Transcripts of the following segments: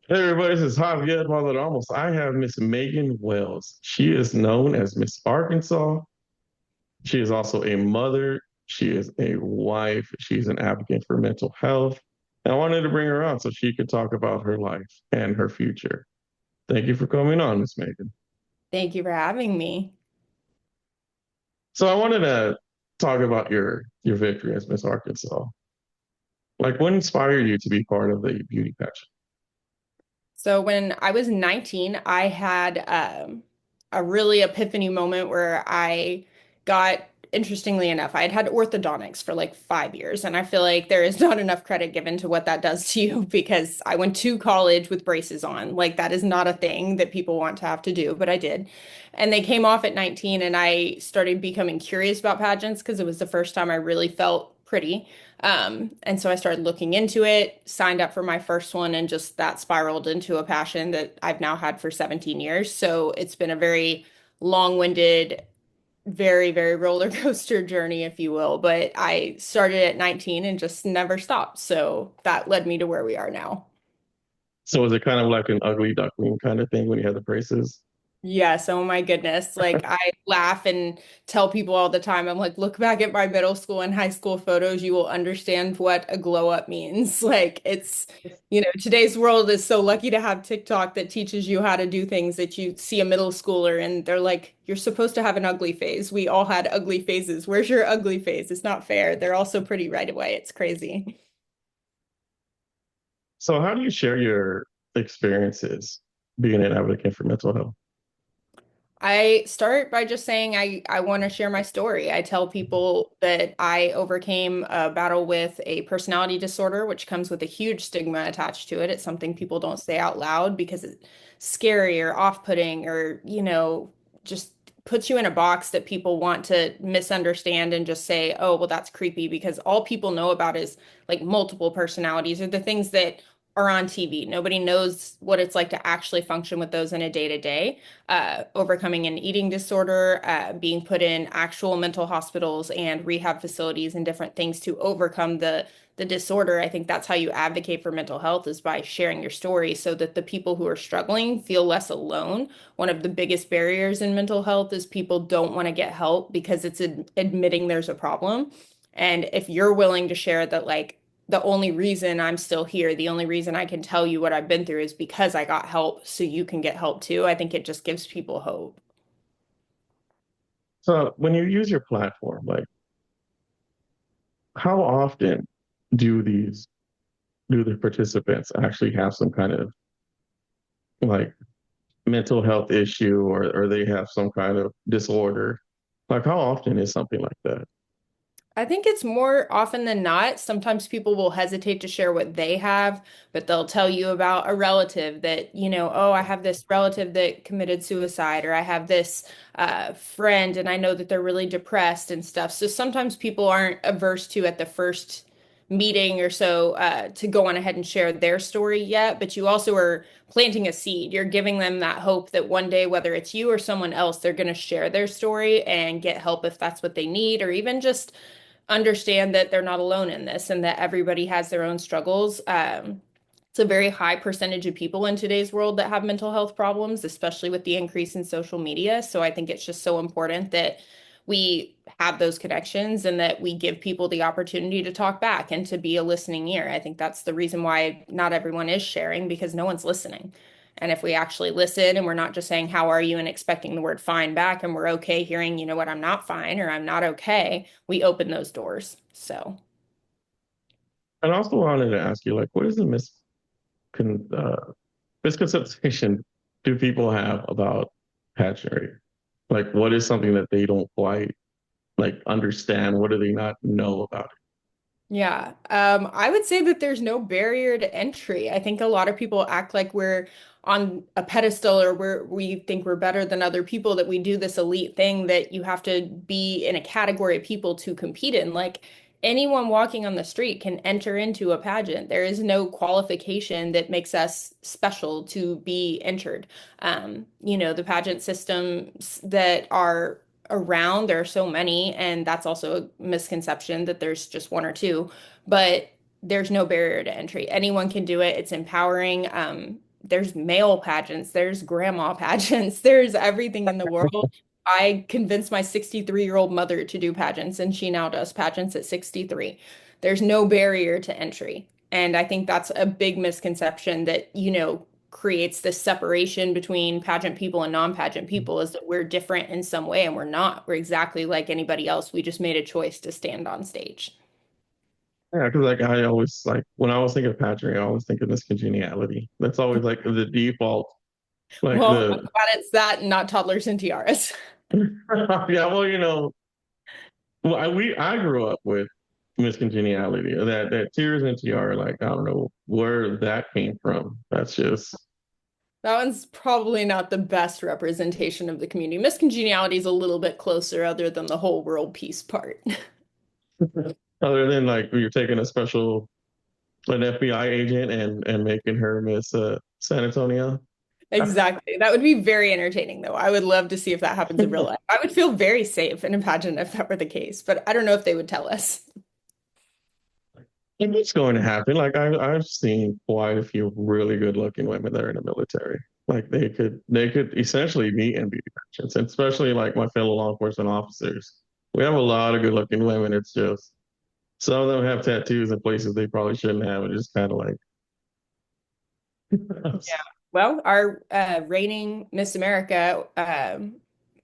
Hey everybody, this is Javier Ramos. I have Miss Megan Wells. She is known as Miss Arkansas. She is also a mother. She is a wife. She's an advocate for mental health. And I wanted to bring her on so she could talk about her life and her future. Thank you for coming on, Miss Megan. Thank you for having me. So I wanted to talk about your victory as Miss Arkansas. Like, what inspired you to be part of the beauty pageant? So when I was 19, I had a really epiphany moment where I got, interestingly enough, I had had orthodontics for like 5 years, and I feel like there is not enough credit given to what that does to you because I went to college with braces on. Like that is not a thing that people want to have to do, but I did. And they came off at 19, and I started becoming curious about pageants because it was the first time I really felt pretty. And so I started looking into it, signed up for my first one, and just that spiraled into a passion that I've now had for 17 years. So it's been a very long-winded, very, very roller coaster journey, if you will. But I started at 19 and just never stopped. So that led me to where we are now. So was it kind of like an ugly duckling kind of thing when you had the braces? Yes, oh my goodness. Like I laugh and tell people all the time, I'm like, look back at my middle school and high school photos, you will understand what a glow up means. Like it's, today's world is so lucky to have TikTok that teaches you how to do things that you see a middle schooler and they're like, you're supposed to have an ugly phase. We all had ugly phases. Where's your ugly phase? It's not fair. They're all so pretty right away. It's crazy. So how do you share your experiences being an advocate for mental health? I start by just saying I want to share my story. I tell people that I overcame a battle with a personality disorder, which comes with a huge stigma attached to it. It's something people don't say out loud because it's scary or off-putting or, just puts you in a box that people want to misunderstand and just say, oh, well, that's creepy because all people know about is like multiple personalities or the things that are on TV. Nobody knows what it's like to actually function with those in a day-to-day overcoming an eating disorder, being put in actual mental hospitals and rehab facilities and different things to overcome the disorder. I think that's how you advocate for mental health is by sharing your story so that the people who are struggling feel less alone. One of the biggest barriers in mental health is people don't want to get help because it's admitting there's a problem. And if you're willing to share that, like, the only reason I'm still here, the only reason I can tell you what I've been through is because I got help, so you can get help too. I think it just gives people hope. So when you use your platform, like how often do these do the participants actually have some kind of like mental health issue or they have some kind of disorder? Like how often is something like that? I think it's more often than not. Sometimes people will hesitate to share what they have, but they'll tell you about a relative that, oh, I have this relative that committed suicide, or I have this friend and I know that they're really depressed and stuff. So sometimes people aren't averse to at the first meeting or so to go on ahead and share their story yet, but you also are planting a seed. You're giving them that hope that one day, whether it's you or someone else, they're going to share their story and get help if that's what they need, or even just understand that they're not alone in this and that everybody has their own struggles. It's a very high percentage of people in today's world that have mental health problems, especially with the increase in social media. So I think it's just so important that we have those connections and that we give people the opportunity to talk back and to be a listening ear. I think that's the reason why not everyone is sharing because no one's listening. And if we actually listen and we're not just saying, how are you? And expecting the word fine back, and we're okay hearing, you know what, I'm not fine or I'm not okay, we open those doors. So. And also wanted to ask you, like, what is the con, uh, misconception do people have about pageantry? Like, what is something that they don't quite like understand? What do they not know about it? Yeah, I would say that there's no barrier to entry. I think a lot of people act like we're on a pedestal or we think we're better than other people, that we do this elite thing that you have to be in a category of people to compete in. Like anyone walking on the street can enter into a pageant. There is no qualification that makes us special to be entered. The pageant systems that are around. There are so many, and that's also a misconception that there's just one or two, but there's no barrier to entry. Anyone can do it. It's empowering. there's male pageants, there's grandma pageants, there's everything in the world. I convinced my 63-year-old mother to do pageants, and she now does pageants at 63. There's no barrier to entry. And I think that's a big misconception that, creates this separation between pageant people and non-pageant people is that we're different in some way, and we're not. We're exactly like anybody else. We just made a choice to stand on stage. Yeah, because like I always like when I was thinking of pageantry, I always think of this congeniality. That's always like the default, like Well, I'm the glad it's that and not toddlers and tiaras. yeah. Well, well, I grew up with miscongeniality. That tears and tiara, like I don't know where that came from. That's just That one's probably not the best representation of the community. Miscongeniality is a little bit closer, other than the whole world peace part. other than like you're taking a special an FBI agent and making her Miss San Antonio. Exactly. That would be very entertaining, though. I would love to see if that happens in real life. I would feel very safe in a pageant if that were the case, but I don't know if they would tell us. And it's going to happen. Like I've seen quite a few really good looking women that are in the military. Like they could essentially be in beauty pageants, and especially like my fellow law enforcement officers. We have a lot of good looking women. It's just some of them have tattoos in places they probably shouldn't have. It's just kind of like Yeah. Well, our reigning Miss America,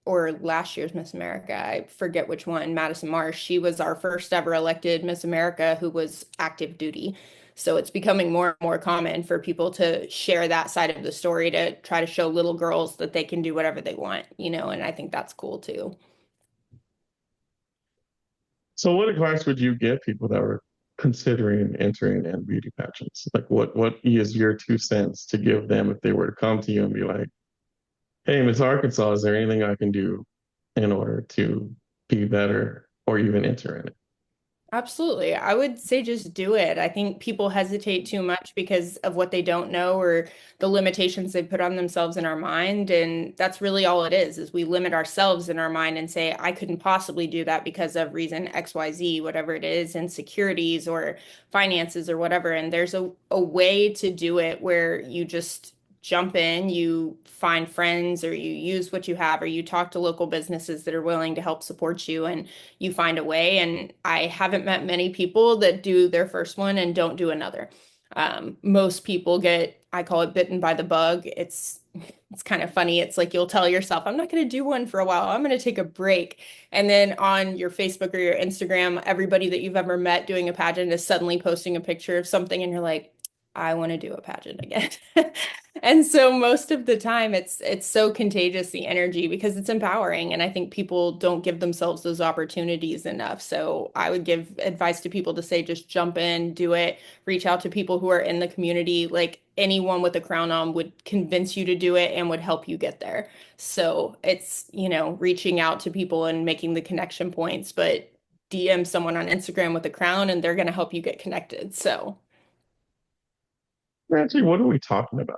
or last year's Miss America, I forget which one, Madison Marsh, she was our first ever elected Miss America who was active duty. So it's becoming more and more common for people to share that side of the story to try to show little girls that they can do whatever they want, and I think that's cool too. so. What advice would you give people that are considering entering in beauty pageants? Like what is your 2 cents to give them if they were to come to you and be like, "Hey, Miss Arkansas, is there anything I can do in order to be better or even enter in it?" Absolutely. I would say just do it. I think people hesitate too much because of what they don't know or the limitations they put on themselves in our mind. And that's really all it is we limit ourselves in our mind and say, I couldn't possibly do that because of reason XYZ, whatever it is, insecurities or finances or whatever. And there's a way to do it where you just jump in, you find friends or you use what you have or you talk to local businesses that are willing to help support you. And you find a way. And I haven't met many people that do their first one and don't do another. Most people get, I call it bitten by the bug. It's kind of funny. It's like you'll tell yourself, I'm not going to do one for a while. I'm going to take a break. And then on your Facebook or your Instagram, everybody that you've ever met doing a pageant is suddenly posting a picture of something and you're like, I want to do a pageant again. And so most of the time it's so contagious, the energy, because it's empowering. And I think people don't give themselves those opportunities enough. So I would give advice to people to say just jump in, do it, reach out to people who are in the community. Like anyone with a crown on would convince you to do it and would help you get there. So it's, reaching out to people and making the connection points, but DM someone on Instagram with a crown and they're going to help you get connected. So Actually, what are we talking about?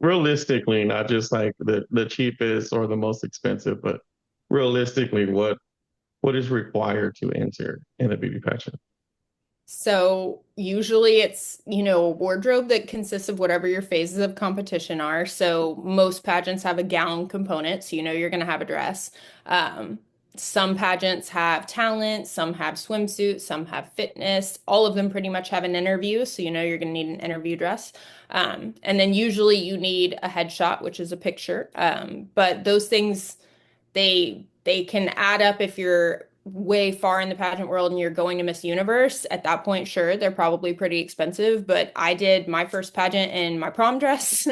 Realistically, not just like the cheapest or the most expensive, but realistically, what is required to enter in a beauty pageant? So usually it's, a wardrobe that consists of whatever your phases of competition are. So most pageants have a gown component, so you're going to have a dress. Um, some pageants have talent, some have swimsuits, some have fitness. All of them pretty much have an interview, so you're going to need an interview dress. And then usually you need a headshot, which is a picture. But those things they can add up if you're way far in the pageant world and you're going to Miss Universe. At that point, sure, they're probably pretty expensive, but I did my first pageant in my prom dress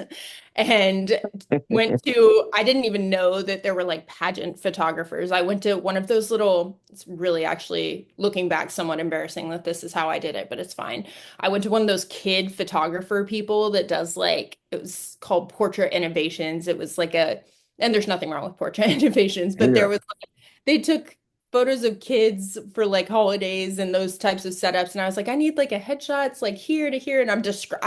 and I didn't even know that there were like pageant photographers. I went to one of those little, it's really actually looking back somewhat embarrassing that this is how I did it, but it's fine. I went to one of those kid photographer people that does like, it was called Portrait Innovations. It was like and there's nothing wrong with portrait innovations, but Yeah. they took photos of kids for like holidays and those types of setups. And I was like, I need like a headshot. It's like here to here. And I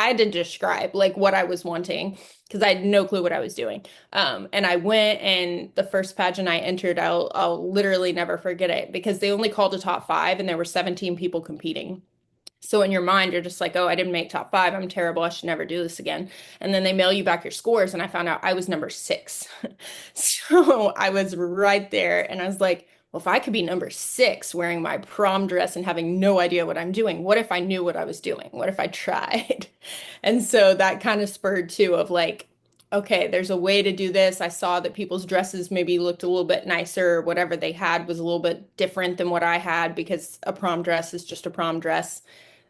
had to describe like what I was wanting because I had no clue what I was doing. And I went and the first pageant I entered, I'll literally never forget it because they only called a top five and there were 17 people competing. So in your mind, you're just like, oh, I didn't make top five. I'm terrible. I should never do this again. And then they mail you back your scores, and I found out I was number six. So I was right there, and I was like, well, if I could be number six wearing my prom dress and having no idea what I'm doing, what if I knew what I was doing? What if I tried? And so that kind of spurred too of like, okay, there's a way to do this. I saw that people's dresses maybe looked a little bit nicer, or whatever they had was a little bit different than what I had because a prom dress is just a prom dress.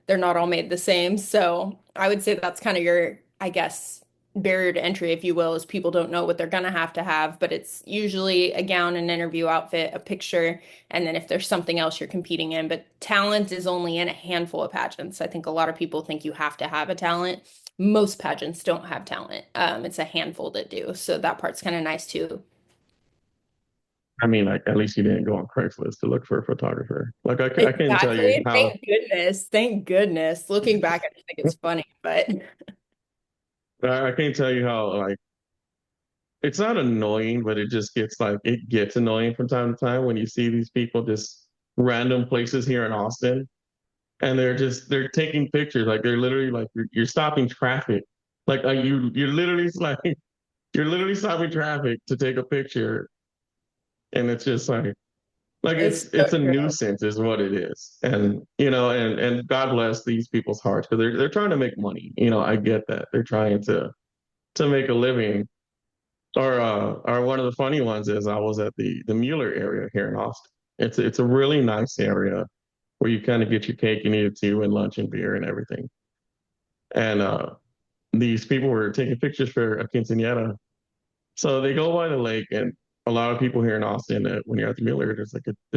They're not all made the same. So I would say that's kind of your, I guess, barrier to entry, if you will, is people don't know what they're gonna have to have, but it's usually a gown, an interview outfit, a picture, and then if there's something else you're competing in. But talent is only in a handful of pageants. I think a lot of people think you have to have a talent. Most pageants don't have talent. It's a handful that do. So that part's kind of nice too. I mean, like at least you didn't go on Craigslist to look for a photographer. Like I can't tell you Exactly. how. Thank goodness. Thank goodness. Looking back, I just think it's funny, but I can't tell you how like it's not annoying, but it just gets like it gets annoying from time to time when you see these people just random places here in Austin and they're taking pictures like they're literally like you're stopping traffic. Like you're literally like you're literally stopping traffic to take a picture and it's just like it's so it's a true. nuisance is what it is. And you know and God bless these people's hearts because they're trying to make money. You know, I get that. They're trying to make a living. Or one of the funny ones is I was at the Mueller area here in Austin. It's a really nice area where you kind of get your cake and eat it too, and lunch and beer and everything. And these people were taking pictures for a quinceañera. So they go by the lake, and a lot of people here in Austin, when you're at the Mueller, there's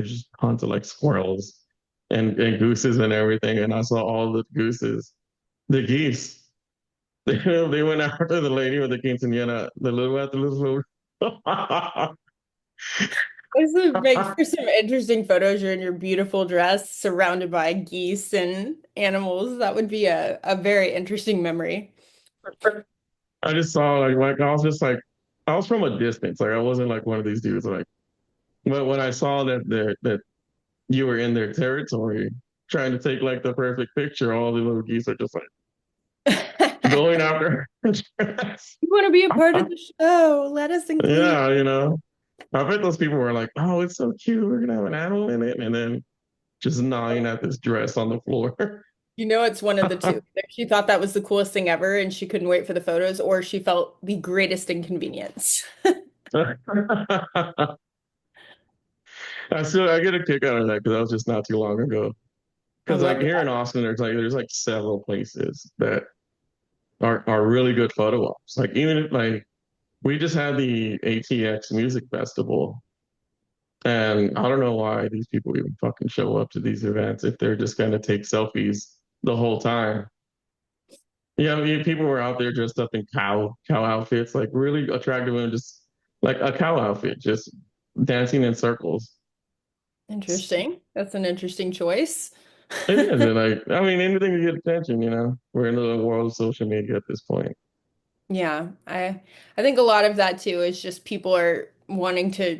just tons of like squirrels and gooses and everything. And I saw all the gooses, the geese. They went after the lady with the quinceañera, the little. This would make for some interesting photos. You're in your beautiful dress surrounded by geese and animals. That would be a very interesting memory. I just saw like I was just like I was from a distance. Like I wasn't like one of these dudes. Like but when I saw that you were in their territory trying to take like the perfect picture, all the little geese are just like going after her. You want to be a part of the show? Let us include. Yeah, you know. I bet those people were like, "Oh, it's so cute. We're gonna have an animal in it," and then just gnawing at this dress on the floor. You know, it's one of the two. Either she thought that was the coolest thing ever and she couldn't wait for the photos, or she felt the greatest inconvenience. I get a kick out of that because that was just not too long ago. I Because like love here in that. Austin, there's like several places that are really good photo ops. Like even if like we just had the ATX Music Festival, and I don't know why these people even fucking show up to these events if they're just gonna take selfies the whole time. Yeah, I mean, people were out there dressed up in cow outfits, like really attractive women, just like a cow outfit, just dancing in circles. Interesting. That's an interesting choice. It is, and like I mean, anything to get attention. You know, we're in the world of social media at this point. Yeah, I think a lot of that too is just people are wanting to,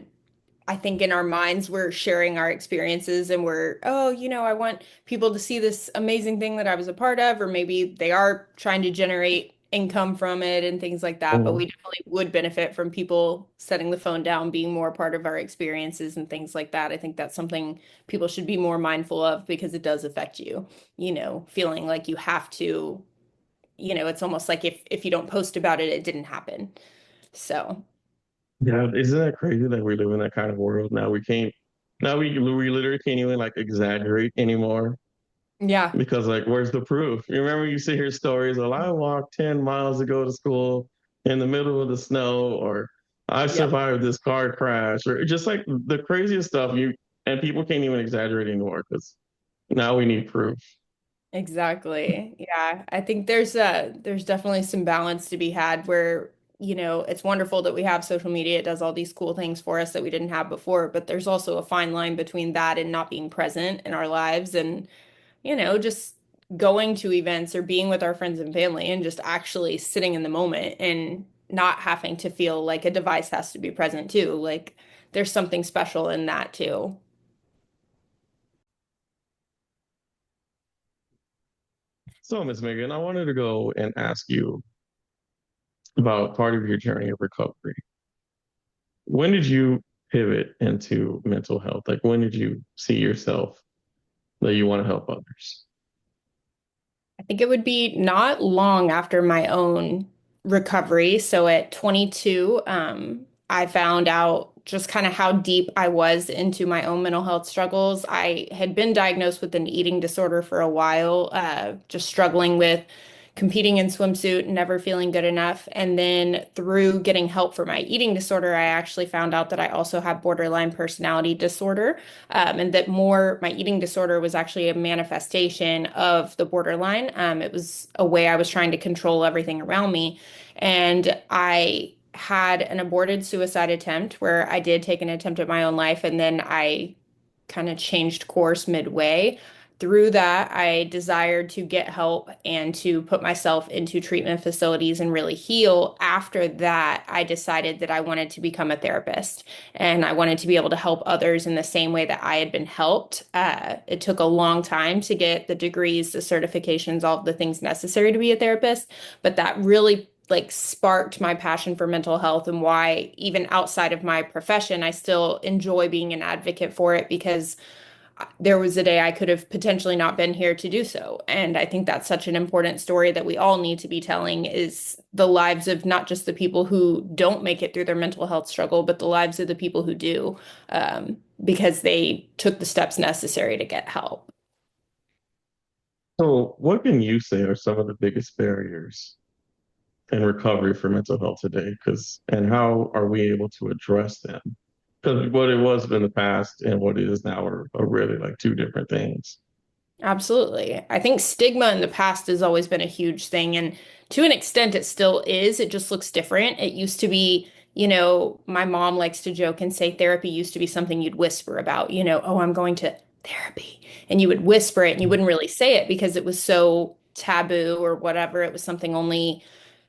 I think in our minds we're sharing our experiences and we're, oh, I want people to see this amazing thing that I was a part of, or maybe they are trying to generate income from it and things like that. But we Mhm. definitely would benefit from people setting the phone down, being more part of our experiences and things like that. I think that's something people should be more mindful of because it does affect you, feeling like you have to, it's almost like if you don't post about it, it didn't happen. So, Yeah, isn't that crazy that we live in that kind of world now? We can't. Now we literally can't even like exaggerate anymore yeah. because like where's the proof? You remember you see her stories, well, I walked 10 miles to go to school in the middle of the snow, or I Yep. survived this car crash, or just like the craziest stuff you and people can't even exaggerate anymore because now we need proof. Exactly. Yeah. I think there's definitely some balance to be had where, it's wonderful that we have social media. It does all these cool things for us that we didn't have before, but there's also a fine line between that and not being present in our lives and, just going to events or being with our friends and family and just actually sitting in the moment and not having to feel like a device has to be present too. Like there's something special in that too. So, Miss Megan, I wanted to go and ask you about part of your journey of recovery. When did you pivot into mental health? Like, when did you see yourself that you want to help others? I think it would be not long after my own recovery. So at 22, I found out just kind of how deep I was into my own mental health struggles. I had been diagnosed with an eating disorder for a while, just struggling with competing in swimsuit and never feeling good enough. And then through getting help for my eating disorder, I actually found out that I also have borderline personality disorder, and that more my eating disorder was actually a manifestation of the borderline. It was a way I was trying to control everything around me. And I had an aborted suicide attempt where I did take an attempt at my own life, and then I kind of changed course midway. Through that, I desired to get help and to put myself into treatment facilities and really heal. After that, I decided that I wanted to become a therapist and I wanted to be able to help others in the same way that I had been helped. It took a long time to get the degrees, the certifications, all of the things necessary to be a therapist, but that really like sparked my passion for mental health and why even outside of my profession, I still enjoy being an advocate for it because there was a day I could have potentially not been here to do so. And I think that's such an important story that we all need to be telling is the lives of not just the people who don't make it through their mental health struggle, but the lives of the people who do, because they took the steps necessary to get help. So, what can you say are some of the biggest barriers in recovery for mental health today? And how are we able to address them? Because what it was in the past and what it is now are really like two different things. Absolutely. I think stigma in the past has always been a huge thing. And to an extent, it still is. It just looks different. It used to be, my mom likes to joke and say therapy used to be something you'd whisper about, oh, I'm going to therapy. And you would whisper it and you wouldn't really say it because it was so taboo or whatever. It was something only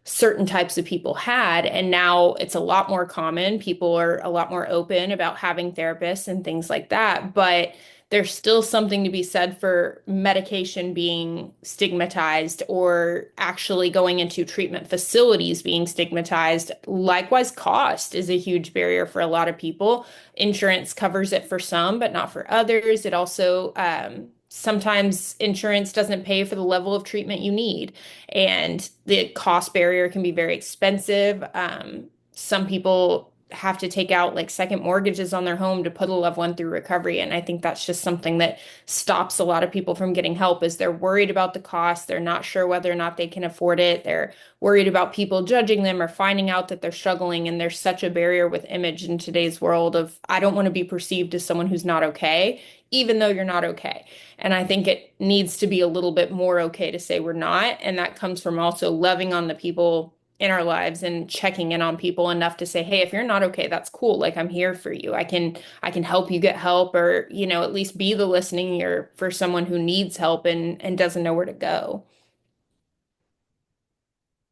certain types of people had. And now it's a lot more common. People are a lot more open about having therapists and things like that. But there's still something to be said for medication being stigmatized or actually going into treatment facilities being stigmatized. Likewise, cost is a huge barrier for a lot of people. Insurance covers it for some, but not for others. It also, sometimes insurance doesn't pay for the level of treatment you need, and the cost barrier can be very expensive. Some people have to take out like second mortgages on their home to put a loved one through recovery. And I think that's just something that stops a lot of people from getting help is they're worried about the cost. They're not sure whether or not they can afford it. They're worried about people judging them or finding out that they're struggling. And there's such a barrier with image in today's world of I don't want to be perceived as someone who's not okay, even though you're not okay. And I think it needs to be a little bit more okay to say we're not. And that comes from also loving on the people in our lives and checking in on people enough to say, hey, if you're not okay, that's cool. Like I'm here for you. I can help you get help or, at least be the listening ear for someone who needs help and doesn't know where to go.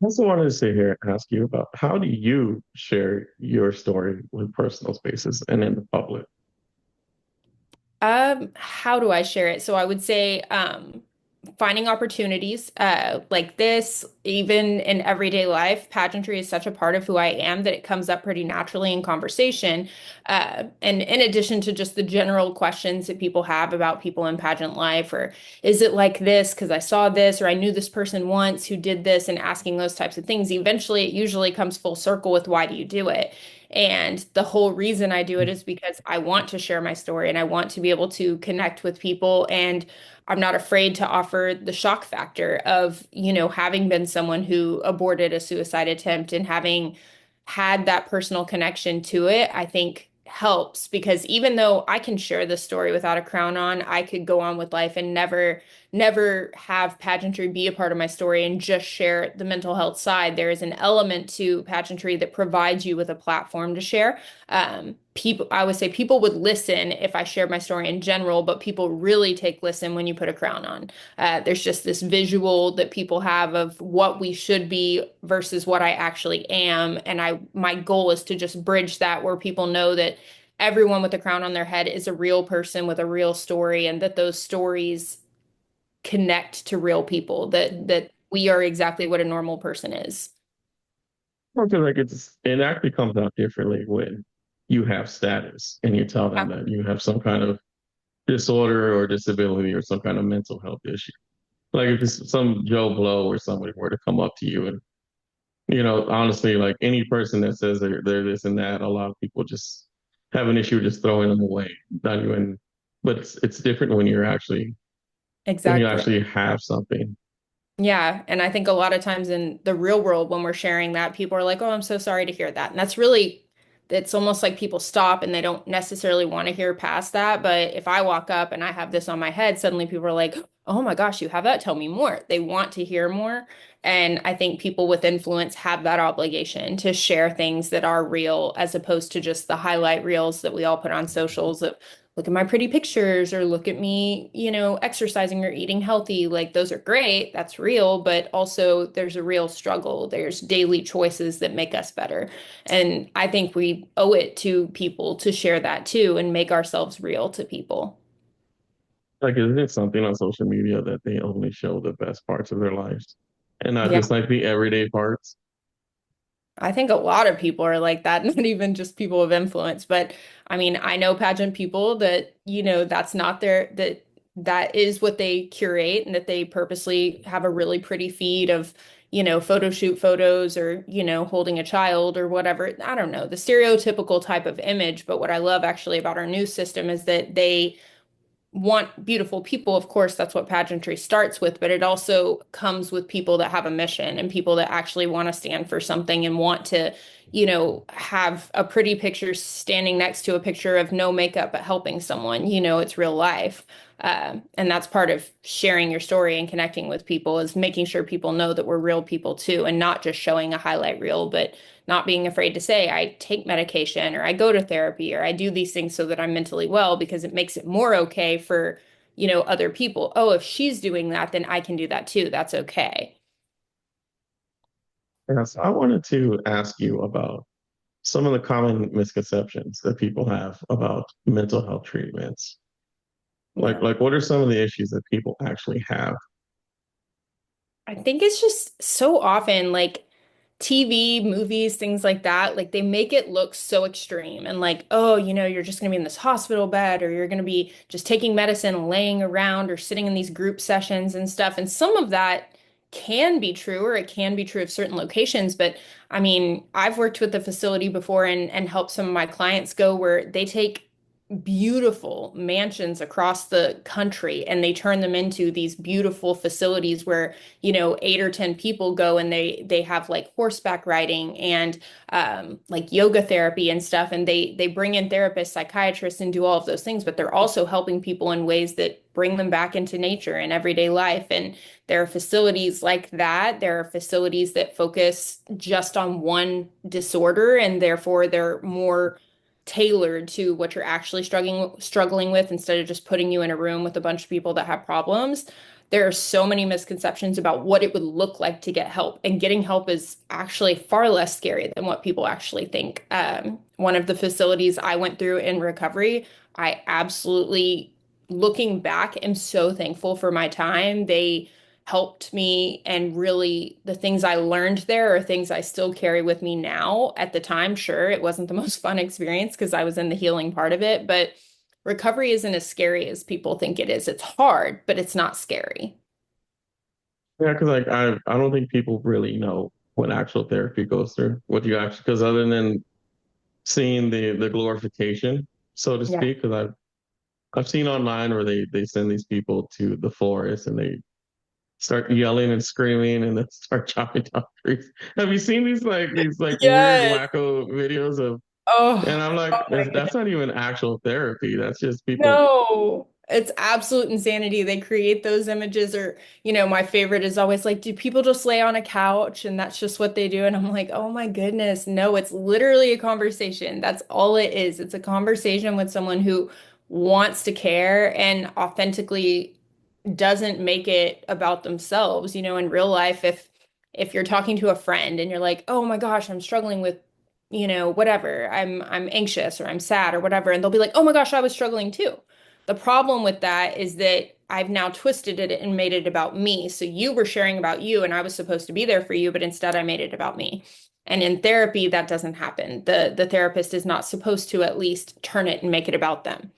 I also wanted to sit here and ask you about how do you share your story with personal spaces and in the public? How do I share it? So I would say, finding opportunities, like this, even in everyday life, pageantry is such a part of who I am that it comes up pretty naturally in conversation. And in addition to just the general questions that people have about people in pageant life, or is it like this because I saw this, or I knew this person once who did this, and asking those types of things, eventually it usually comes full circle with why do you do it? And the whole reason I do it is because I want to share my story and I want to be able to connect with people. And I'm not afraid to offer the shock factor of, having been someone who aborted a suicide attempt and having had that personal connection to it, I think helps because even though I can share this story without a crown on, I could go on with life and never have pageantry be a part of my story and just share the mental health side. There is an element to pageantry that provides you with a platform to share. I would say people would listen if I shared my story in general, but people really take listen when you put a crown on. There's just this visual that people have of what we should be versus what I actually am. And my goal is to just bridge that where people know that everyone with a crown on their head is a real person with a real story and that those stories connect to real people, that we are exactly what a normal person is. I feel like it actually comes out differently when you have status and you tell them that you have some kind of disorder or disability or some kind of mental health issue. Like if it's some Joe Blow or somebody were to come up to you and, honestly, like any person that says they're this and that, a lot of people just have an issue just throwing them away, not even, but it's different when you Exactly. actually have something. Yeah, and I think a lot of times in the real world when we're sharing that, people are like, "Oh, I'm so sorry to hear that." And that's really, it's almost like people stop and they don't necessarily want to hear past that. But if I walk up and I have this on my head, suddenly people are like, "Oh my gosh, you have that? Tell me more." They want to hear more. And I think people with influence have that obligation to share things that are real as opposed to just the highlight reels that we all put on socials of look at my pretty pictures or look at me, exercising or eating healthy. Like those are great, that's real, but also there's a real struggle. There's daily choices that make us better. And I think we owe it to people to share that too and make ourselves real to people. Like, isn't it something on social media that they only show the best parts of their lives and not Yeah. just like the everyday parts? I think a lot of people are like that, not even just people of influence. But I mean, I know pageant people that, that's not that is what they curate and that they purposely have a really pretty feed of, photo shoot photos or, holding a child or whatever. I don't know, the stereotypical type of image. But what I love actually about our news system is that they want beautiful people. Of course, that's what pageantry starts with, but it also comes with people that have a mission and people that actually want to stand for something and want to, have a pretty picture standing next to a picture of no makeup but helping someone. It's real life. And that's part of sharing your story and connecting with people is making sure people know that we're real people too, and not just showing a highlight reel, but not being afraid to say, I take medication or I go to therapy or I do these things so that I'm mentally well because it makes it more okay for, other people. Oh, if she's doing that, then I can do that too. That's okay. Yes, I wanted to ask you about some of the common misconceptions that people have about mental health treatments. Yeah. Like what are some of the issues that people actually have? I think it's just so often like TV, movies, things like that, like they make it look so extreme and like, oh, you're just going to be in this hospital bed or you're going to be just taking medicine and laying around or sitting in these group sessions and stuff. And some of that can be true or it can be true of certain locations. But I mean, I've worked with a facility before and helped some of my clients go where they take beautiful mansions across the country and they turn them into these beautiful facilities where 8 or 10 people go and they have like horseback riding and like yoga therapy and stuff and they bring in therapists, psychiatrists and do all of those things, but they're also helping people in ways that bring them back into nature and everyday life. And there are facilities like that. There are facilities that focus just on one disorder and therefore they're more tailored to what you're actually struggling with instead of just putting you in a room with a bunch of people that have problems. There are so many misconceptions about what it would look like to get help, and getting help is actually far less scary than what people actually think. One of the facilities I went through in recovery, I absolutely, looking back, am so thankful for my time. They helped me, and really the things I learned there are things I still carry with me now. At the time, sure, it wasn't the most fun experience because I was in the healing part of it, but recovery isn't as scary as people think it is. It's hard, but it's not scary. Yeah, because like I don't think people really know what actual therapy goes through. What you actually because other than seeing the glorification, so to Yeah. speak, because I've seen online where they send these people to the forest and they start yelling and screaming and then start chopping down trees. Have you seen these weird Yes. wacko videos of and Oh, I'm oh like, my that's goodness. not even actual therapy. That's just people. No, it's absolute insanity. They create those images, or, my favorite is always like, do people just lay on a couch and that's just what they do? And I'm like, oh my goodness, no, it's literally a conversation. That's all it is. It's a conversation with someone who wants to care and authentically doesn't make it about themselves. In real life, if you're talking to a friend and you're like, "Oh my gosh, I'm struggling with, whatever. I'm anxious or I'm sad or whatever." And they'll be like, "Oh my gosh, I was struggling too." The problem with that is that I've now twisted it and made it about me. So you were sharing about you and I was supposed to be there for you, but instead I made it about me. And in therapy, that doesn't happen. The therapist is not supposed to at least turn it and make it about them.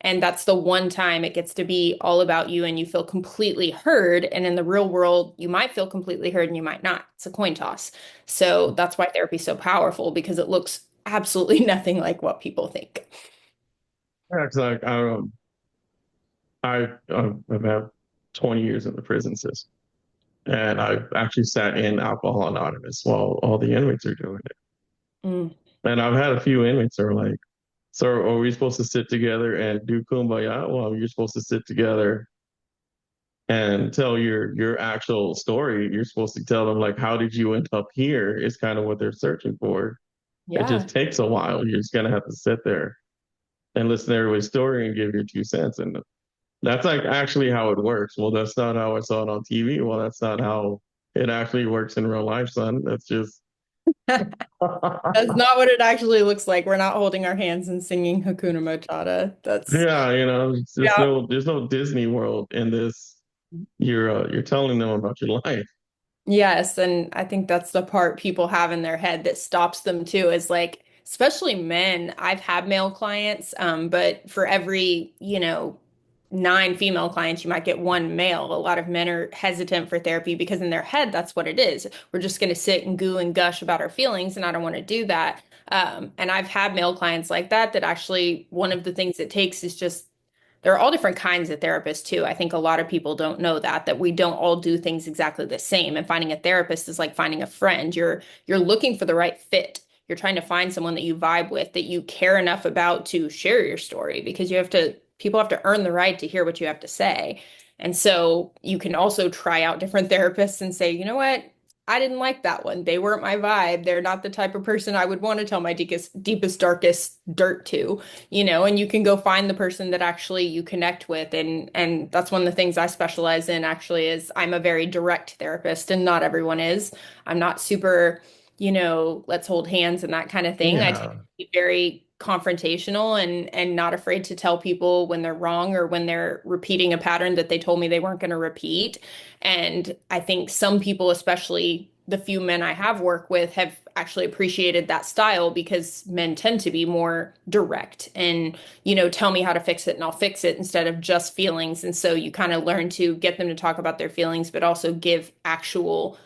And that's the one time it gets to be all about you and you feel completely heard. And in the real world, you might feel completely heard and you might not. It's a coin toss. So that's why therapy is so powerful because it looks absolutely nothing like what people think. Yeah, 'cause I've had 20 years in the prison system, and I've actually sat in Alcohol Anonymous while all the inmates are doing it. Mm, And I've had a few inmates that are like, "So are we supposed to sit together and do kumbaya? Well, you're supposed to sit together and tell your actual story. You're supposed to tell them like, how did you end up here? Is kind of what they're searching for. It yeah. just takes a while. You're just gonna have to sit there and listen to everybody's story and give your 2 cents. And that's like actually how it works. Well, that's not how I saw it on TV. Well, that's not how it actually works in real life, son. That's just That's not what it actually looks like. We're not holding our hands and singing Hakuna Matata. That's, yeah, it's just yeah. there's no Disney World in this. You're telling them about your life. Yes, and I think that's the part people have in their head that stops them too, is like, especially men. I've had male clients, but for every, 9 female clients, you might get one male. A lot of men are hesitant for therapy because in their head, that's what it is. We're just going to sit and goo and gush about our feelings, and I don't want to do that. And I've had male clients like that, that actually one of the things it takes is just there are all different kinds of therapists too. I think a lot of people don't know that we don't all do things exactly the same. And finding a therapist is like finding a friend. You're looking for the right fit. You're trying to find someone that you vibe with, that you care enough about to share your story because people have to earn the right to hear what you have to say. And so you can also try out different therapists and say, you know what? I didn't like that one. They weren't my vibe. They're not the type of person I would want to tell my deepest, darkest dirt to, and you can go find the person that actually you connect with. And that's one of the things I specialize in actually is I'm a very direct therapist and not everyone is. I'm not super, let's hold hands and that kind of thing. I tend to Yeah. be very confrontational and not afraid to tell people when they're wrong or when they're repeating a pattern that they told me they weren't going to repeat. And I think some people, especially the few men I have worked with, have actually appreciated that style because men tend to be more direct and, tell me how to fix it and I'll fix it instead of just feelings. And so you kind of learn to get them to talk about their feelings, but also give actual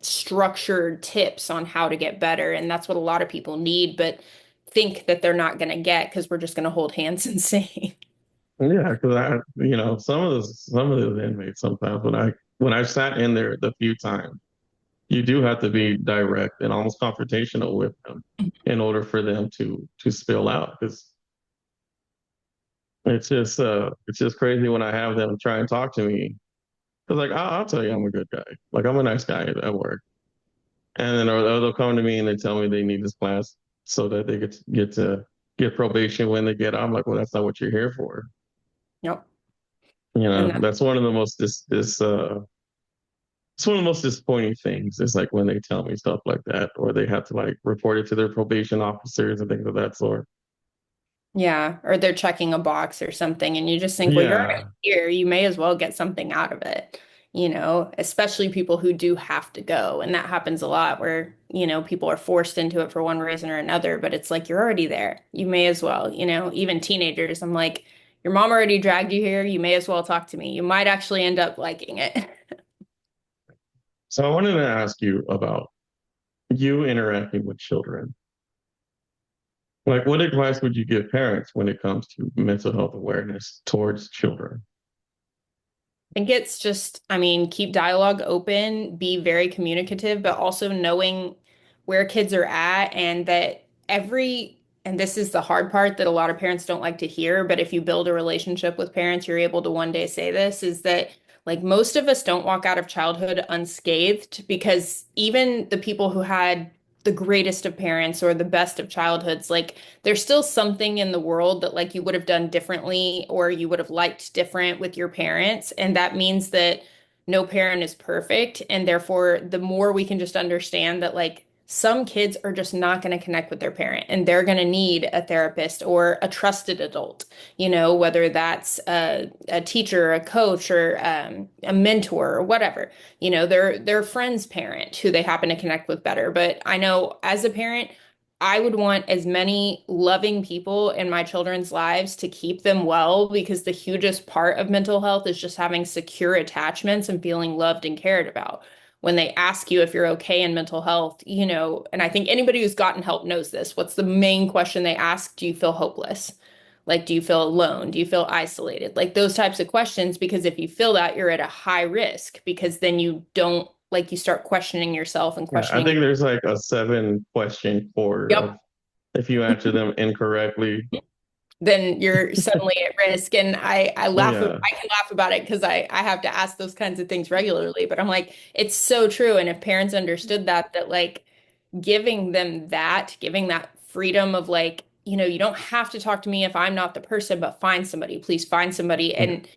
structured tips on how to get better. And that's what a lot of people need, but think that they're not going to get because we're just going to hold hands and sing. Yeah, because some of those inmates sometimes when I've sat in there the few times, you do have to be direct and almost confrontational with them in order for them to spill out. Because it's just crazy when I have them try and talk to me. Because like I'll tell you I'm a good guy, like I'm a nice guy at work, and then or they'll come to me and they tell me they need this class so that they get probation when they get out. I'm like, well, that's not what you're here for. Yep. And that, That's one of the most it's one of the most disappointing things is like when they tell me stuff like that, or they have to like report it to their probation officers and things of that sort. yeah, or they're checking a box or something, and you just think, well, you're already Yeah, here. You may as well get something out of it, especially people who do have to go. And that happens a lot where, people are forced into it for one reason or another, but it's like you're already there. You may as well, even teenagers. I'm like, your mom already dragged you here. You may as well talk to me. You might actually end up liking it. so I wanted to ask you about you interacting with children. Like, what advice would you give parents when it comes to mental health awareness towards children? Think it's just, I mean, keep dialogue open, be very communicative, but also knowing where kids are at and that and this is the hard part that a lot of parents don't like to hear, but if you build a relationship with parents, you're able to one day say this, is that like most of us don't walk out of childhood unscathed because even the people who had the greatest of parents or the best of childhoods, like there's still something in the world that like you would have done differently or you would have liked different with your parents. And that means that no parent is perfect. And therefore, the more we can just understand that like some kids are just not going to connect with their parent and they're going to need a therapist or a trusted adult, whether that's a teacher, a coach, or a mentor or whatever, their friend's parent who they happen to connect with better. But I know as a parent, I would want as many loving people in my children's lives to keep them well because the hugest part of mental health is just having secure attachments and feeling loved and cared about. When they ask you if you're okay in mental health, and I think anybody who's gotten help knows this. What's the main question they ask? Do you feel hopeless? Like, do you feel alone? Do you feel isolated? Like those types of questions, because if you feel that, you're at a high risk because then you don't like you start questioning yourself and Yeah, I questioning. think there's like a 7 question core of Yep. if you answer them incorrectly. Then you're suddenly at risk. And Yeah. I can laugh about it because I have to ask those kinds of things regularly. But I'm like, it's so true. And if parents understood that like giving that freedom of like, you don't have to talk to me if I'm not the person, but find somebody, please find somebody. Yeah. And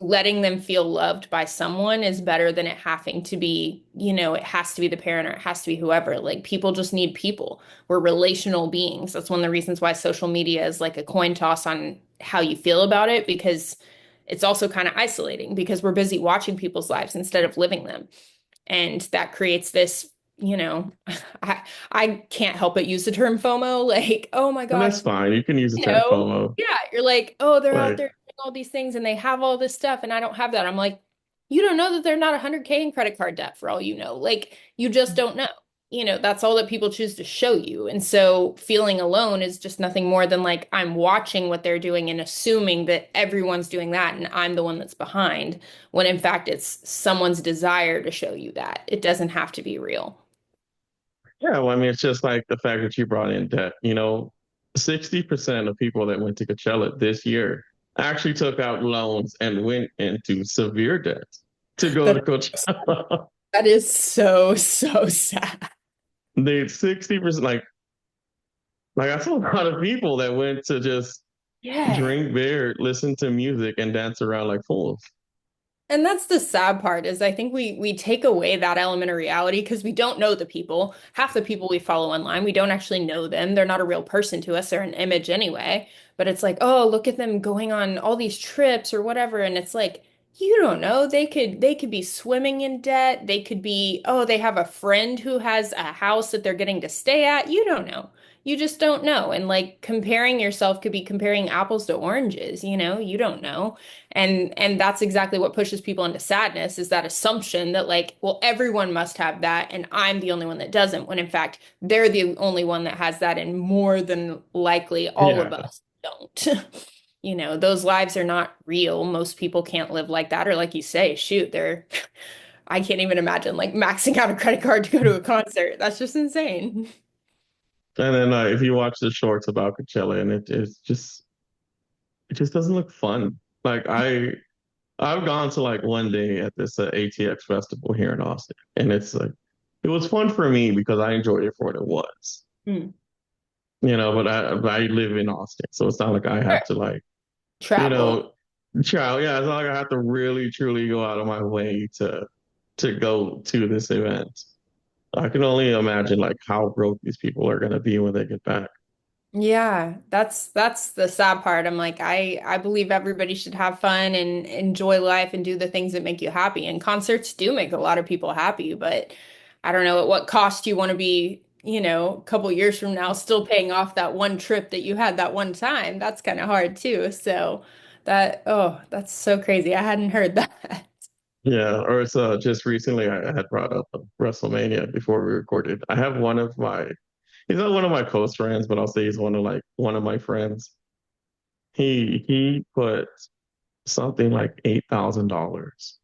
letting them feel loved by someone is better than it having to be, it has to be the parent or it has to be whoever. Like people just need people. We're relational beings. That's one of the reasons why social media is like a coin toss on how you feel about it, because it's also kind of isolating because we're busy watching people's lives instead of living them. And that creates this, I I can't help but use the term FOMO, like, oh my And gosh, that's fine. You can use the term FOMO. yeah, you're like, oh, they're out Like, there doing all these things and they have all this stuff and I don't have that. I'm like, you don't know that they're not 100K in credit card debt for all you know. Like, you just don't know. That's all that people choose to show you. And so feeling alone is just nothing more than like I'm watching what they're doing and assuming that everyone's doing that and I'm the one that's behind, when in fact it's someone's desire to show you that. It doesn't have to be real. yeah, well, I mean, it's just like the fact that you brought in debt. 60% of people that went to Coachella this year actually took out loans and went into severe debt to go to That Coachella. that is so, so sad. They 60%, like that's a lot of people that went to just Yeah. drink beer, listen to music, and dance around like fools. And that's the sad part is I think we take away that element of reality because we don't know the people. Half the people we follow online, we don't actually know them. They're not a real person to us. They're an image anyway. But it's like, oh, look at them going on all these trips or whatever. And it's like, you don't know. They could be swimming in debt. They could be, oh, they have a friend who has a house that they're getting to stay at. You don't know. You just don't know. And like comparing yourself could be comparing apples to oranges, you don't know. And that's exactly what pushes people into sadness is that assumption that like, well, everyone must have that and I'm the only one that doesn't, when in fact they're the only one that has that and more than likely all of Yeah. us don't. Those lives are not real. Most people can't live like that, or like you say, shoot, they're I can't even imagine like maxing out a credit card to go to a concert. That's just insane. And then if you watch the shorts about Coachella, and it just doesn't look fun. Like I've gone to like one day at this ATX festival here in Austin, and it's like it was fun for me because I enjoyed it for what it was. Hmm. But I live in Austin, so it's not like I Sure. have to like you Travel. know child. Yeah, it's not like I have to really truly go out of my way to go to this event. I can only imagine like how broke these people are gonna be when they get back. Yeah, that's the sad part. I'm like, I believe everybody should have fun and enjoy life and do the things that make you happy. And concerts do make a lot of people happy, but I don't know at what cost you want to be, a couple years from now still paying off that one trip that you had that one time. That's kind of hard too. So that's so crazy. I hadn't heard that. Yeah, or it's just recently I had brought up WrestleMania before we recorded. I have he's not one of my close friends, but I'll say he's one of my friends. He put something like $8,000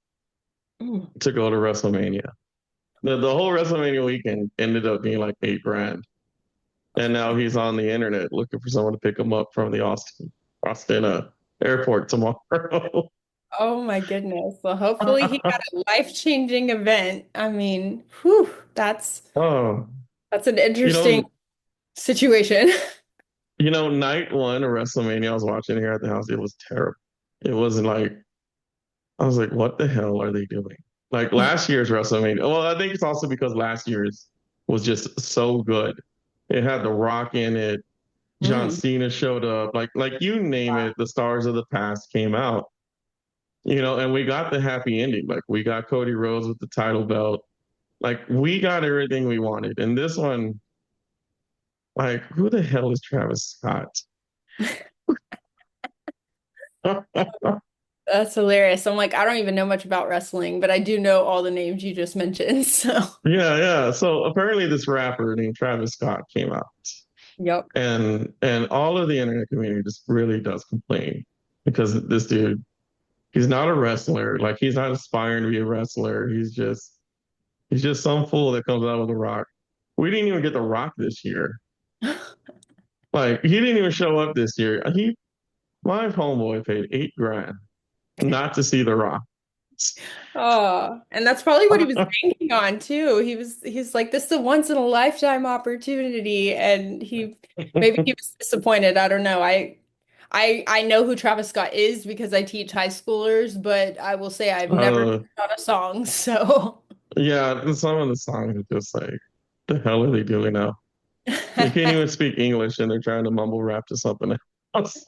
Mm. to go to WrestleMania. The whole WrestleMania weekend ended up being like 8 grand. And now he's on the internet looking for someone to pick him up from the Austin airport tomorrow. Oh my goodness. Well, hopefully he had a life-changing event. I mean, whew, Oh, that's an you interesting know, situation. night one of WrestleMania, I was watching here at the house. It was terrible. It wasn't like I was like, what the hell are they doing? Like last year's WrestleMania. Well, I think it's also because last year's was just so good. It had The Rock in it. John Mm. Cena showed up. Like you name it, the stars of the past came out. And we got the happy ending. Like we got Cody Rhodes with the title belt. Like we got everything we wanted. And this one, like, who the hell is Travis Scott? That's hilarious. I'm like, I don't even know much about wrestling, but I do know all the names you just mentioned. So, Yeah, yeah. So apparently this rapper named Travis Scott came out. yep. And all of the internet community just really does complain because this dude, he's not a wrestler. Like he's not aspiring to be a wrestler. He's just some fool that comes out with a rock. We didn't even get the rock this year. Like he didn't even show up this year. My homeboy paid 8 grand not to see the rock. Oh, and that's probably what he was banking on too. He's like, this is a once in a lifetime opportunity. And maybe he was disappointed. I don't know. I know who Travis Scott is because I teach high schoolers, but I will say I've never uh, taught a song. So yeah, some of the songs are just like, the hell are they doing now? They can't even speak English and they're trying to mumble rap to something else.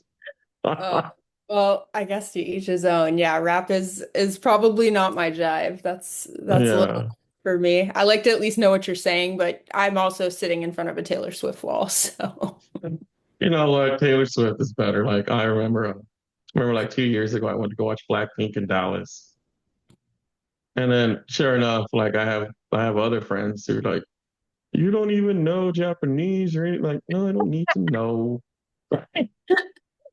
Oh, well, I guess to each his own. Yeah, rap is probably not my jive. That's a little Yeah. for me. I like to at least know what you're saying, but I'm also sitting in front of a Taylor Swift wall, so You know what? Taylor Swift is better. Like I remember like 2 years ago, I went to go watch Blackpink in Dallas. And then sure enough, like I have other friends who are like, you don't even know Japanese or anything. Like, no, I don't need to know.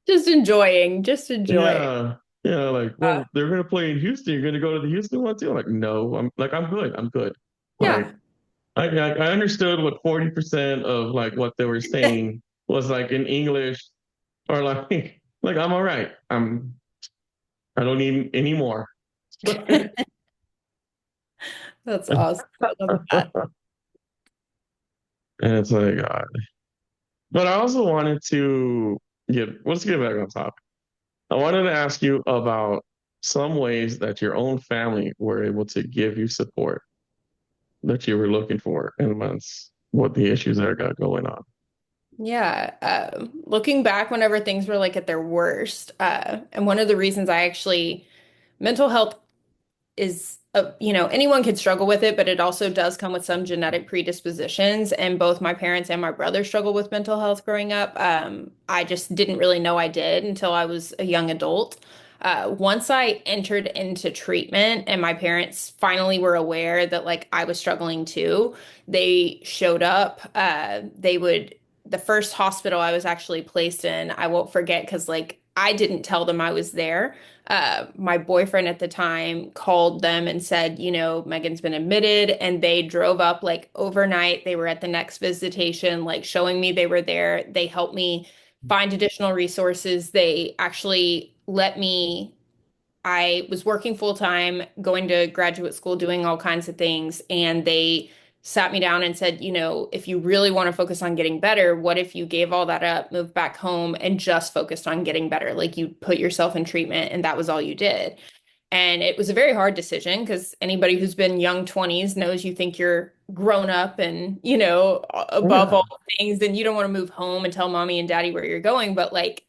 just enjoying. Yeah. Yeah, like, Uh, well, they're gonna play in Houston. You're gonna go to the Houston one too? I'm like, no, I'm good. I'm good. Like, yeah. I understood what 40% of like what they were saying was like in English or like like I'm all right. I don't need any more. And That's awesome. I love that. it's like, but I also wanted to let's get back on topic. I wanted to ask you about some ways that your own family were able to give you support that you were looking for in months, what the issues that got going on. Yeah, looking back whenever things were like at their worst, and one of the reasons I actually mental health is anyone could struggle with it, but it also does come with some genetic predispositions. And both my parents and my brother struggled with mental health growing up. I just didn't really know I did until I was a young adult. Once I entered into treatment and my parents finally were aware that like I was struggling too, they showed up. The first hospital I was actually placed in, I won't forget because like I didn't tell them I was there. My boyfriend at the time called them and said, Megan's been admitted, and they drove up like overnight. They were at the next visitation, like showing me they were there. They helped me find additional resources. They actually let me I was working full time, going to graduate school, doing all kinds of things, and they sat me down and said, if you really want to focus on getting better, what if you gave all that up, moved back home, and just focused on getting better? Like you put yourself in treatment and that was all you did. And it was a very hard decision because anybody who's been young 20s knows you think you're grown up and, above Yeah. all things, and you don't want to move home and tell mommy and daddy where you're going. But like,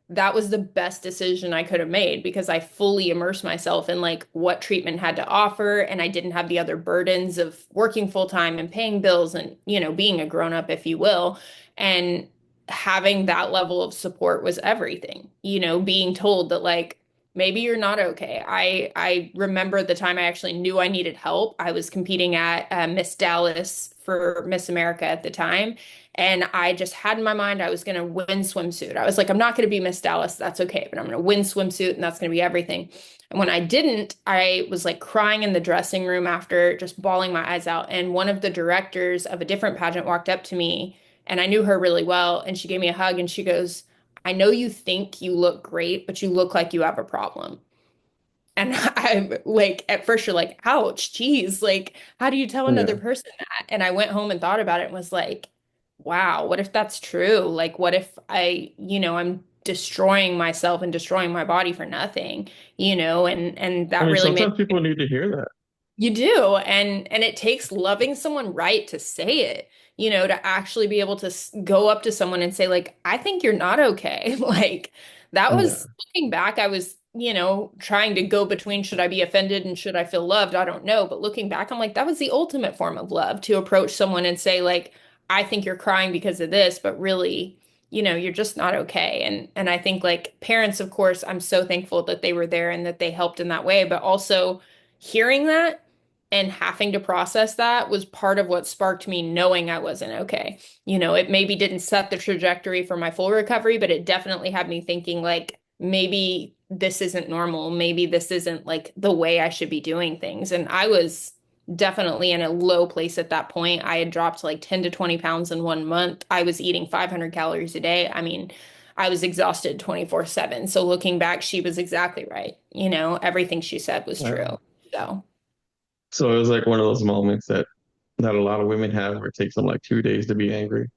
that was the best decision I could have made because I fully immersed myself in like what treatment had to offer. And I didn't have the other burdens of working full time and paying bills and, being a grown up, if you will. And having that level of support was everything, being told that like, maybe you're not okay. I remember the time I actually knew I needed help. I was competing at Miss Dallas for Miss America at the time, and I just had in my mind I was going to win swimsuit. I was like, I'm not going to be Miss Dallas. That's okay, but I'm going to win swimsuit, and that's going to be everything. And when I didn't, I was like crying in the dressing room after, just bawling my eyes out. And one of the directors of a different pageant walked up to me, and I knew her really well, and she gave me a hug, and she goes, I know you think you look great, but you look like you have a problem. And I'm like, at first you're like, ouch, geez, like, how do you tell another Yeah. person that? And I went home and thought about it and was like, wow, what if that's true? Like, what if I'm destroying myself and destroying my body for nothing, and I that mean, really made sometimes people need to hear that. You do, and it takes loving someone right to say it, to actually be able to go up to someone and say like, I think you're not okay. Like that Yeah. was looking back, I was, trying to go between should I be offended and should I feel loved? I don't know, but looking back, I'm like, that was the ultimate form of love to approach someone and say like, I think you're crying because of this, but really, you're just not okay. And I think like parents, of course, I'm so thankful that they were there and that they helped in that way, but also hearing that and having to process that was part of what sparked me knowing I wasn't okay. It maybe didn't set the trajectory for my full recovery, but it definitely had me thinking like maybe this isn't normal. Maybe this isn't like the way I should be doing things. And I was definitely in a low place at that point. I had dropped like 10 to 20 pounds in 1 month. I was eating 500 calories a day. I mean, I was exhausted 24/7. So looking back, she was exactly right. Everything she said was Yeah. true. So. So it was like one of those moments that a lot of women have where it takes them like 2 days to be angry.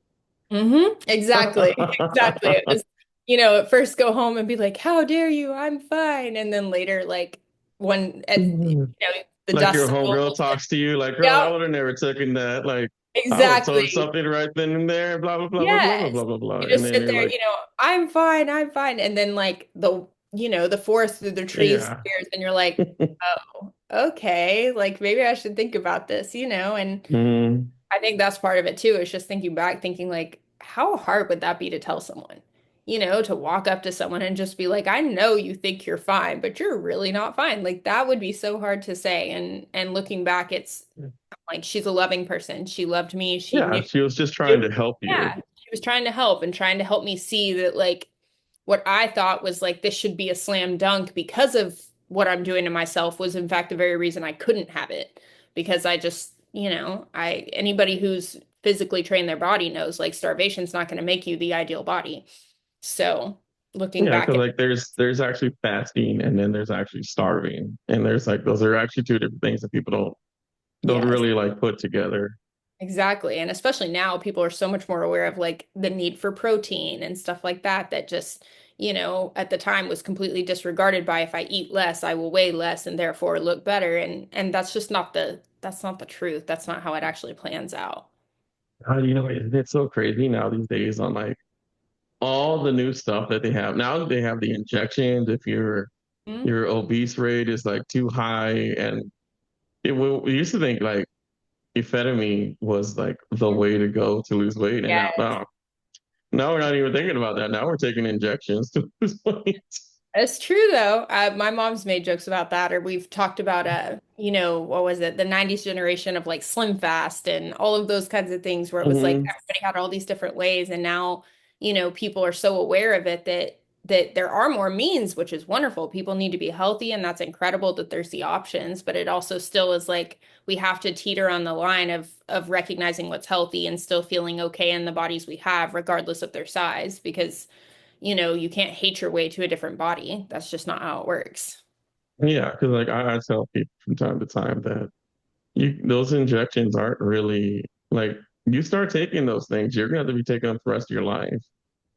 Exactly. Exactly. It was, at first go home and be like, how dare you? I'm fine. And then later, like when the Like your dust homegirl settles. talks to you, like, girl, I Yep, would have never taken that. Like, I would have told you exactly. something right then and there, blah, blah, blah, blah, blah, blah, Yes. blah, blah, blah. You And just then sit you're there, like, I'm fine, I'm fine. And then like the forest through the trees yeah. appears and you're like, oh, okay, like maybe I should think about this, and Mm, I think that's part of it too, is just thinking back, thinking like, how hard would that be to tell someone? To walk up to someone and just be like, I know you think you're fine, but you're really not fine. Like that would be so hard to say. And looking back, it's like she's a loving person. She loved me. She yeah, knew, she was just trying to help you. yeah, she was trying to help and trying to help me see that like what I thought was like this should be a slam dunk because of what I'm doing to myself was in fact the very reason I couldn't have it because I just, I anybody who's physically trained their body knows like starvation's not going to make you the ideal body. So, looking Yeah, back because at like there's actually fasting and then there's actually starving. And there's like those are actually two different things that people don't yes, really like put together. exactly. And especially now, people are so much more aware of like the need for protein and stuff like that, that just, at the time was completely disregarded by if I eat less, I will weigh less and therefore look better. And that's not the truth. That's not how it actually plans out. It's so crazy now these days on like all the new stuff that they have. Now they have the injections if Mhm. your obese rate is like too high. And we used to think like amphetamine was like the way to go to lose weight. And now, Yes. now we're not even thinking about that. Now we're taking injections to lose weight. It's true though. My mom's made jokes about that, or we've talked about what was it, the 90s generation of like Slim Fast and all of those kinds of things where it was like Hmm. everybody had all these different ways, and now, people are so aware of it that there are more means, which is wonderful. People need to be healthy, and that's incredible that there's the options, but it also still is like we have to teeter on the line of recognizing what's healthy and still feeling okay in the bodies we have, regardless of their size, because you can't hate your way to a different body. That's just not how it works. Yeah, because like I tell people from time to time that those injections aren't really like you start taking those things, you're gonna have to be taking them for the rest of your life.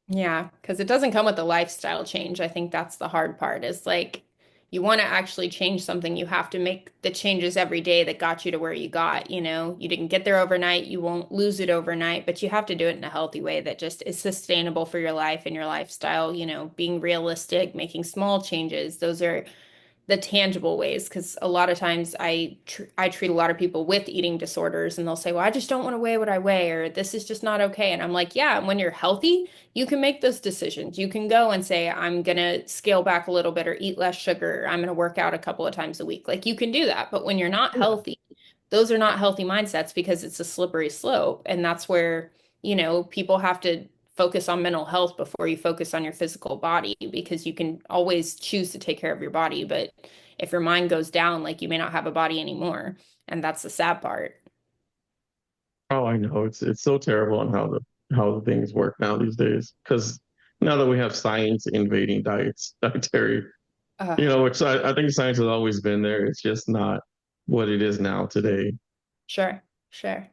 Yeah, because it doesn't come with a lifestyle change. I think that's the hard part is like you want to actually change something, you have to make the changes every day that got you to where you got, You didn't get there overnight, you won't lose it overnight, but you have to do it in a healthy way that just is sustainable for your life and your lifestyle, being realistic, making small changes. Those are the tangible ways because a lot of times I treat a lot of people with eating disorders and they'll say, "Well, I just don't want to weigh what I weigh," or "This is just not okay." And I'm like, "Yeah, and when you're healthy, you can make those decisions. You can go and say, I'm gonna scale back a little bit or eat less sugar. Or I'm gonna work out a couple of times a week." Like you can do that. But when you're not Yeah. healthy, those are not healthy mindsets because it's a slippery slope. And that's where, people have to focus on mental health before you focus on your physical body because you can always choose to take care of your body, but if your mind goes down, like you may not have a body anymore. And that's the sad part. Oh, I know. It's so terrible on how the things work now these days. Because now that we have science invading dietary, Uh, which I think science has always been there. It's just not what it is now today. sure, sure.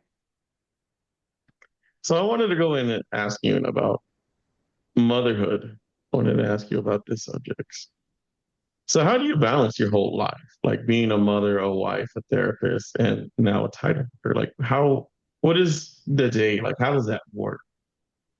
So I wanted to go in and ask you about motherhood. I wanted to ask you about this subject. So how do you balance your whole life, like being a mother, a wife, a therapist, and now a title? Or like how? What is the day like? How does that work?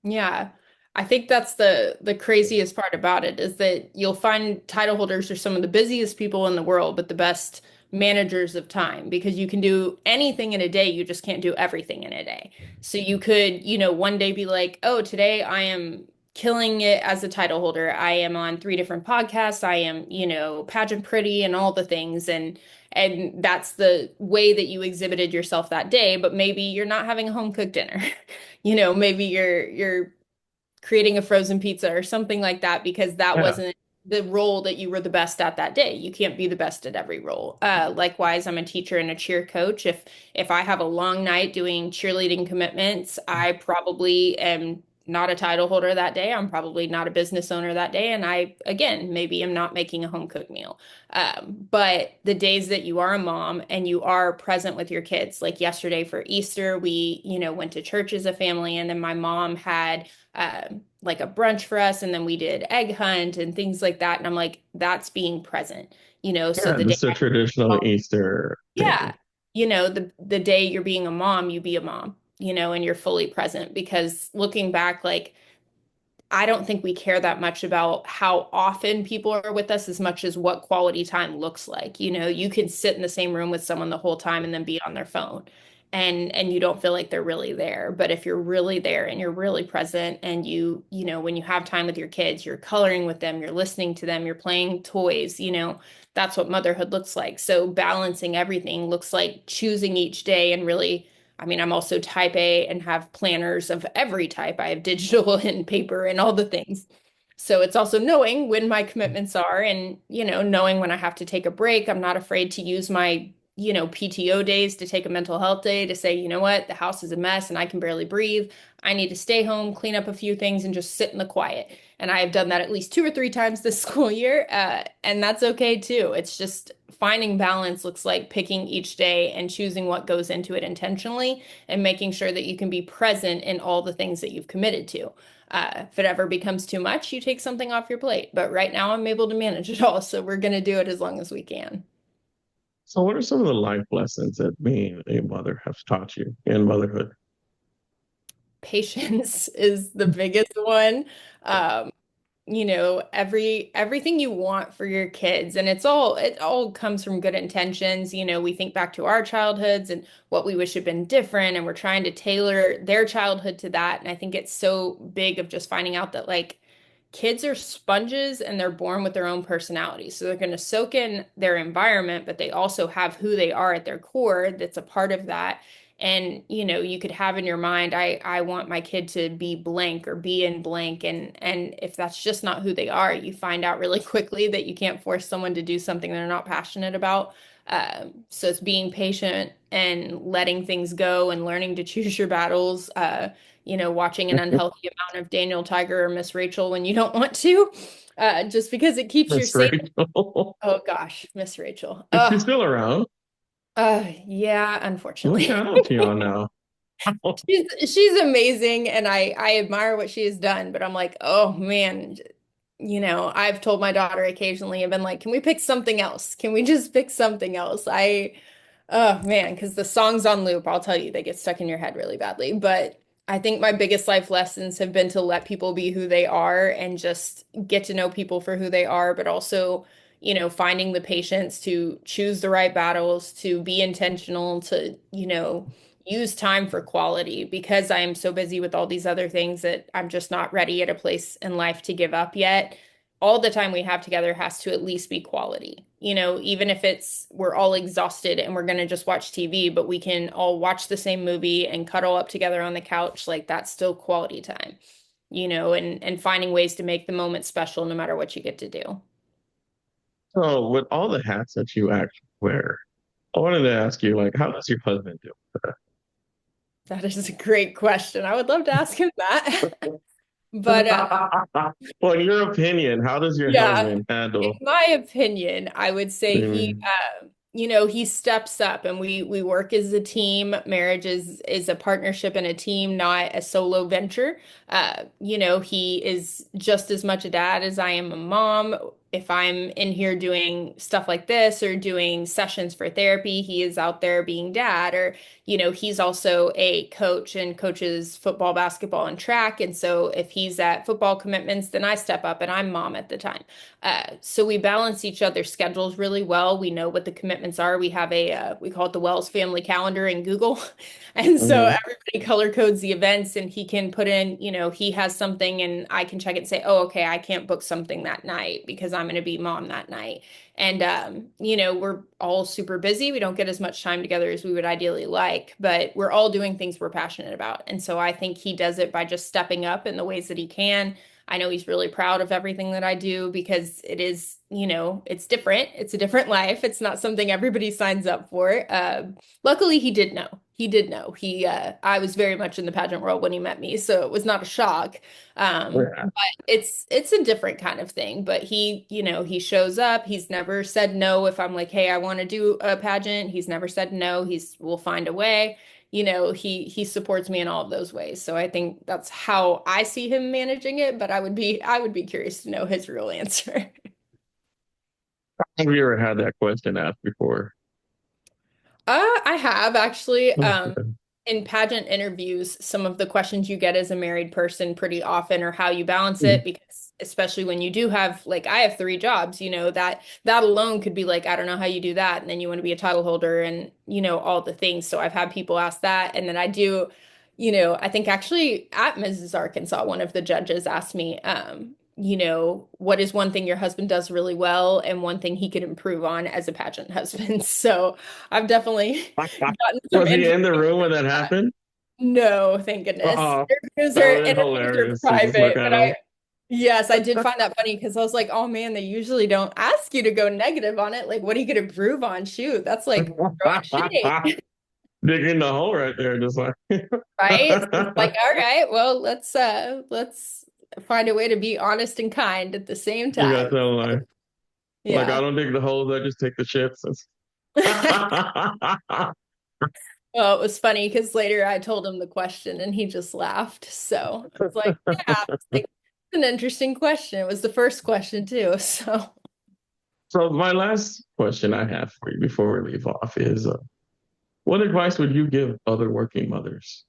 Yeah. I think that's the craziest part about it is that you'll find title holders are some of the busiest people in the world, but the best managers of time because you can do anything in a day, you just can't do everything in a day. So you could, one day be like, "Oh, today I am killing it as a title holder. I am on three different podcasts. I am, pageant pretty and all the things." And that's the way that you exhibited yourself that day, but maybe you're not having a home cooked dinner. Maybe you're creating a frozen pizza or something like that because that Yeah, wasn't the role that you were the best at that day. You can't be the best at every role. Likewise, I'm a teacher and a cheer coach. If I have a long night doing cheerleading commitments, I probably am not a title holder that day. I'm probably not a business owner that day. And I, again, maybe am not making a home cooked meal. But the days that you are a mom and you are present with your kids, like yesterday for Easter, we, went to church as a family, and then my mom had like a brunch for us, and then we did egg hunt and things like that. And I'm like, that's being present, so yeah. the day, This is a traditional Easter yeah, thing. the day you're being a mom, you be a mom, and you're fully present because looking back, like I don't think we care that much about how often people are with us as much as what quality time looks like. You can sit in the same room with someone the whole time and then be on their phone and you don't feel like they're really there. But if you're really there and you're really present and when you have time with your kids, you're coloring with them, you're listening to them, you're playing toys, that's what motherhood looks like. So balancing everything looks like choosing each day and really I'm also type A and have planners of every type. I have digital and paper and all the things. So it's also knowing when my commitments are and, knowing when I have to take a break. I'm not afraid to use my, PTO days to take a mental health day to say, you know what, the house is a mess and I can barely breathe. I need to stay home, clean up a few things, and just sit in the quiet. And I have done that at least 2 or 3 times this school year. And that's okay too. It's just finding balance looks like picking each day and choosing what goes into it intentionally and making sure that you can be present in all the things that you've committed to. If it ever becomes too much, you take something off your plate. But right now, I'm able to manage it all. So we're going to do it as long as we can. So, what are some of the life lessons that being a mother has taught you in motherhood? Patience is the biggest one. Um, everything you want for your kids, and it all comes from good intentions. We think back to our childhoods and what we wish had been different, and we're trying to tailor their childhood to that. And I think it's so big of just finding out that like kids are sponges and they're born with their own personality. So they're going to soak in their environment, but they also have who they are at their core that's a part of that. And you could have in your mind, I want my kid to be blank or be in blank. And if that's just not who they are, you find out really quickly that you can't force someone to do something they're not passionate about. So it's being patient and letting things go and learning to choose your battles. Watching an unhealthy amount of Daniel Tiger or Miss Rachel when you don't want to, just because it keeps you Miss safe. Rachel. Oh gosh, Miss Rachel. Is she still around? Yeah, Well, unfortunately. shout out to y'all now. She's amazing and I admire what she has done, but I'm like, oh man, I've told my daughter occasionally, I've been like, can we pick something else? Can we just pick something else? Oh man, because the songs on loop, I'll tell you, they get stuck in your head really badly. But I think my biggest life lessons have been to let people be who they are and just get to know people for who they are, but also, finding the patience to choose the right battles, to be intentional, to, use time for quality because I am so busy with all these other things that I'm just not ready at a place in life to give up yet. All the time we have together has to at least be quality. Even if it's we're all exhausted and we're going to just watch TV, but we can all watch the same movie and cuddle up together on the couch, like that's still quality time. And finding ways to make the moment special no matter what you get to do. So, with all the hats that you actually wear, I wanted to ask you, like, how does your husband do? That is a great question. I would love to ask him that. But Well, in your opinion, how does your yeah, husband in handle? my opinion, I would say he, Mm, he steps up and we work as a team. Marriage is a partnership and a team, not a solo venture. He is just as much a dad as I am a mom. if I'm in here doing stuff like this or doing sessions for therapy, he is out there being dad. Or, he's also a coach and coaches football, basketball, and track. And so if he's at football commitments, then I step up and I'm mom at the time. So we balance each other's schedules really well. We know what the commitments are. We have we call it the Wells family calendar in Google. And so Hmm. everybody color codes the events and he can put in, he has something and I can check it and say, oh, okay, I can't book something that night because I'm going to be mom that night. And, we're all super busy. We don't get as much time together as we would ideally like, but we're all doing things we're passionate about. And so I think he does it by just stepping up in the ways that he can. I know he's really proud of everything that I do because it is, it's different. It's a different life. It's not something everybody signs up for. Luckily, he did know. He did know. I was very much in the pageant world when he met me, so it was not a shock. Yeah. But it's a different kind of thing. But he shows up. He's never said no if I'm like, hey, I want to do a pageant. He's never said no. We'll find a way. He supports me in all of those ways. So I think that's how I see him managing it. But I would be curious to know his real answer. Have you ever had that question asked before? I have actually. Okay. In pageant interviews, some of the questions you get as a married person pretty often are how you balance Mhm. it, because especially when you do have, like, I have three jobs, that alone could be like, I don't know how you do that. And then you want to be a title holder and, all the things. So I've had people ask that. And then I do, I think actually at Mrs. Arkansas, one of the judges asked me, what is one thing your husband does really well and one thing he could improve on as a pageant husband? So I've definitely gotten some Was he in the interesting. room when that happened? No, thank goodness. Oh, that would have been Interviews are hilarious to just look private, at but him. yes, I did find that funny because I was like, oh man, they usually don't ask you to go negative on it. Like, what are you gonna improve on? Shoot, that's like throwing shade, Digging the hole right there, just like. right? So it's like, all right, well, let's find a way to be honest and kind at the same You got time. that line. Like, I Yeah. don't dig the holes, I just take the shits. Well, it was funny because later I told him the question and he just laughed. So I was like, yeah, it's like it's an interesting question. It was the first question too. So So my last question I have for you before we leave off is, what advice would you give other working mothers?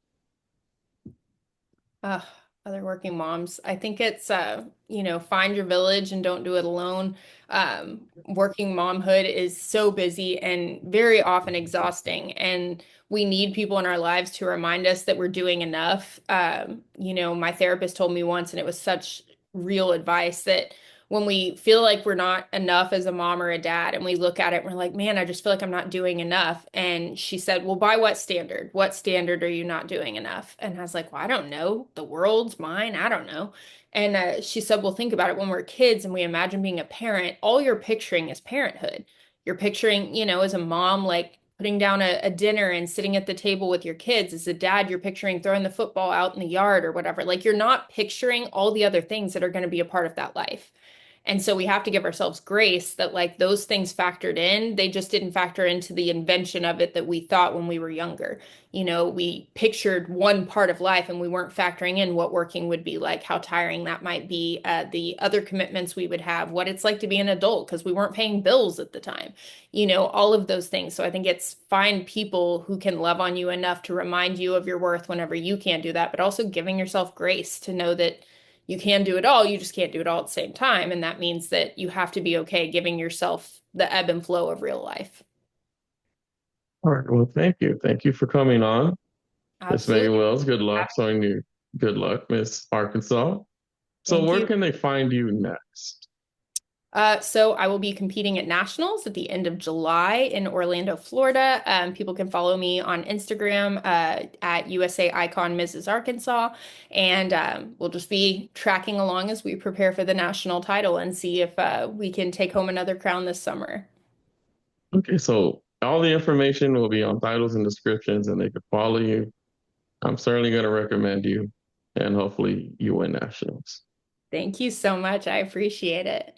uh, other working moms, I think it's find your village and don't do it alone. Working momhood is so busy and very often exhausting, and we need people in our lives to remind us that we're doing enough. My therapist told me once, and it was such real advice, that when we feel like we're not enough as a mom or a dad and we look at it and we're like, man, I just feel like I'm not doing enough. And she said, well, by what standard? What standard are you not doing enough? And I was like, well, I don't know. The world's mine. I don't know. And she said, well, think about it. When we're kids and we imagine being a parent, all you're picturing is parenthood. You're picturing, as a mom, like putting down a dinner and sitting at the table with your kids. As a dad, you're picturing throwing the football out in the yard or whatever. Like, you're not picturing all the other things that are going to be a part of that life. And so we have to give ourselves grace that, like, those things factored in. They just didn't factor into the invention of it that we thought when we were younger. We pictured one part of life and we weren't factoring in what working would be like, how tiring that might be, the other commitments we would have, what it's like to be an adult because we weren't paying bills at the time, all of those things. So I think it's find people who can love on you enough to remind you of your worth whenever you can't do that, but also giving yourself grace to know that you can do it all, you just can't do it all at the same time. And that means that you have to be okay giving yourself the ebb and flow of real life. All right. Well, thank you. Thank you for coming on, Miss Megan Absolutely. Wells. Good luck. Showing you good luck, Miss Arkansas. So Thank where you. can they find you next? So I will be competing at nationals at the end of July in Orlando, Florida. People can follow me on Instagram at USA Icon Mrs. Arkansas, and we'll just be tracking along as we prepare for the national title and see if we can take home another crown this summer. Okay, so all the information will be on titles and descriptions, and they could follow you. I'm certainly going to recommend you, and hopefully you win nationals. Thank you so much. I appreciate it.